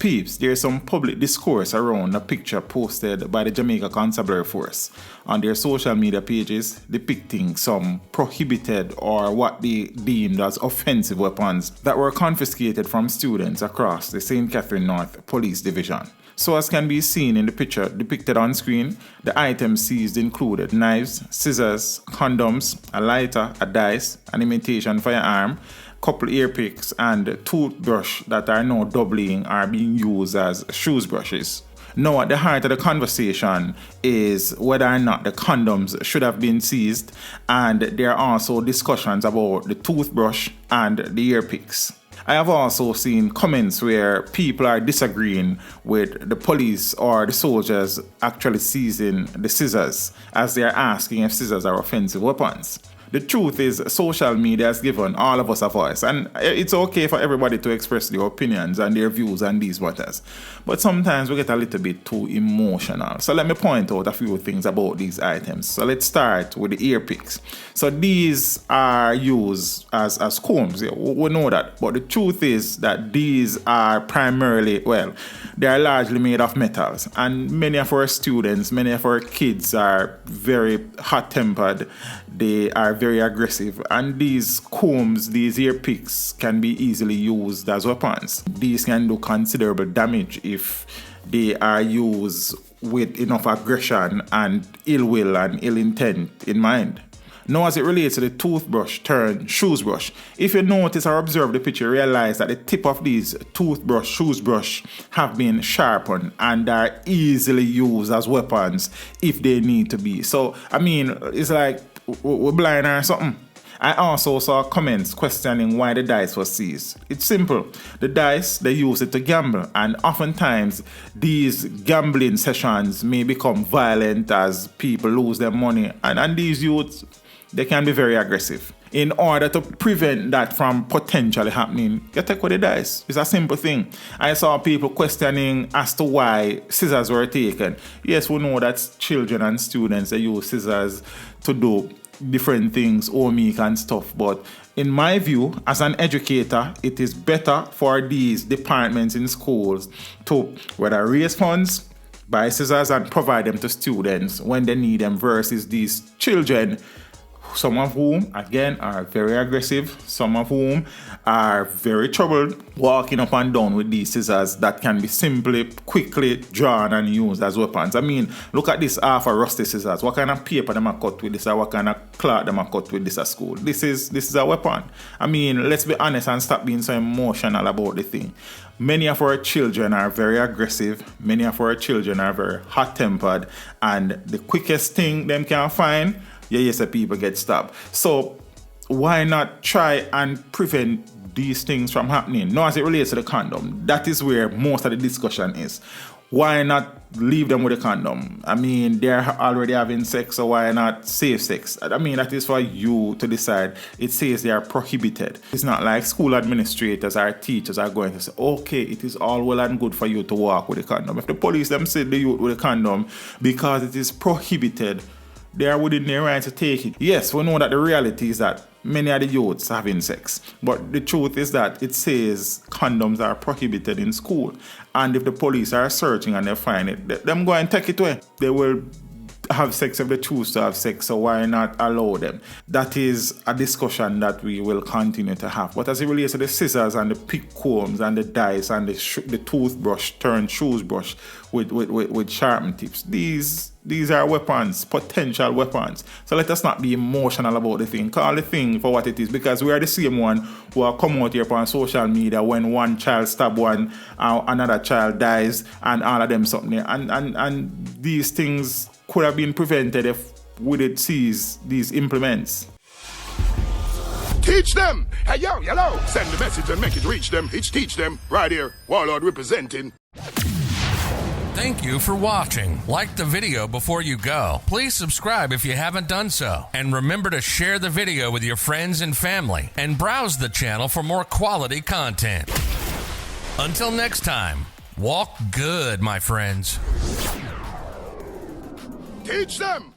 Peeps, there's some public discourse around a picture posted by the Jamaica Constabulary Force on their social media pages depicting some prohibited or what they deemed as offensive weapons that were confiscated from students across the St. Catherine North Police Division. So as can be seen in the picture depicted on screen, the items seized included knives, scissors, condoms, a lighter, a dice, an imitation firearm, couple ear picks, and toothbrush that are now doubling are being used as shoes brushes. Now, at the heart of the conversation is whether or not the condoms should have been seized, and there are also discussions about the toothbrush and the ear picks. I have also seen comments where people are disagreeing with the police or the soldiers actually seizing the scissors, as they are asking if scissors are offensive weapons. The truth is, social media has given all of us a voice, and it's okay for everybody to express their opinions and their views on these matters. But sometimes we get a little bit too emotional. So let me point out a few things about these items. So let's start with the ear picks. So these are used as combs. Yeah, we know that. But the truth is that these are primarily, they are largely made of metals. And many of our students, many of our kids are very hot-tempered. They are very aggressive, and these combs, these ear picks, can be easily used as weapons. These can do considerable damage if they are used with enough aggression and ill will and ill intent in mind. Now, as it relates to the toothbrush turned shoes brush, if you notice or observe the picture, you realize that the tip of these shoes brush have been sharpened and are easily used as weapons if they need to be. So, I mean, it's like we're blind or something. I also saw comments questioning why the dice was seized. It's simple. The dice, they use it to gamble, and oftentimes these gambling sessions may become violent as people lose their money, and these youths, they can be very aggressive. In order to prevent that from potentially happening, you take with the dice. It's a simple thing. I saw people questioning as to why scissors were taken. Yes, we know that children and students, they use scissors to do different things, omic and stuff, but in my view, as an educator, it is better for these departments in schools to whether raise funds, buy scissors and provide them to students when they need them, versus these children, some of whom, again, are very aggressive, some of whom are very troubled, walking up and down with these scissors that can be simply, quickly drawn and used as weapons. I mean, look at this half a rusty scissors. What kind of paper them are cut with this, or what kind of cloth them are cut with this at school? This is a weapon. I mean, let's be honest and stop being so emotional about the thing. Many of our children are very aggressive. Many of our children are very hot-tempered, and the quickest thing them can find, yes, people get stabbed. So why not try and prevent these things from happening? Now, as it relates to the condom, that is where most of the discussion is. Why not leave them with a condom? I mean, they're already having sex, so why not safe sex? I mean, that is for you to decide. It says they are prohibited. It's not like school administrators or teachers are going to say, okay, it is all well and good for you to walk with a condom. If the police them say the youth with a condom because it is prohibited, they are within their right to take it. Yes, we know that the reality is that many of the youths are having sex. But the truth is that it says condoms are prohibited in school. And if the police are searching and they find it, them go and take it away. They will have sex if they choose to have sex, so why not allow them? That is a discussion that we will continue to have. But as it relates to the scissors and the pick combs and the dice and the toothbrush turned shoes brush with sharpened tips, these are weapons, potential weapons. So let us not be emotional about the thing. Call the thing for what it is, because we are the same one who are come out here on social media when one child stab one, another child dies, and all of them something. And these things could have been prevented if we did seize these implements. Teach them! Hey, yo, hello! Send the message and make it reach them. It's teach them. Right here, Warlord representing. Thank you for watching. Like the video before you go. Please subscribe if you haven't done so. And remember to share the video with your friends and family. And browse the channel for more quality content. Until next time, walk good, my friends. Teach them!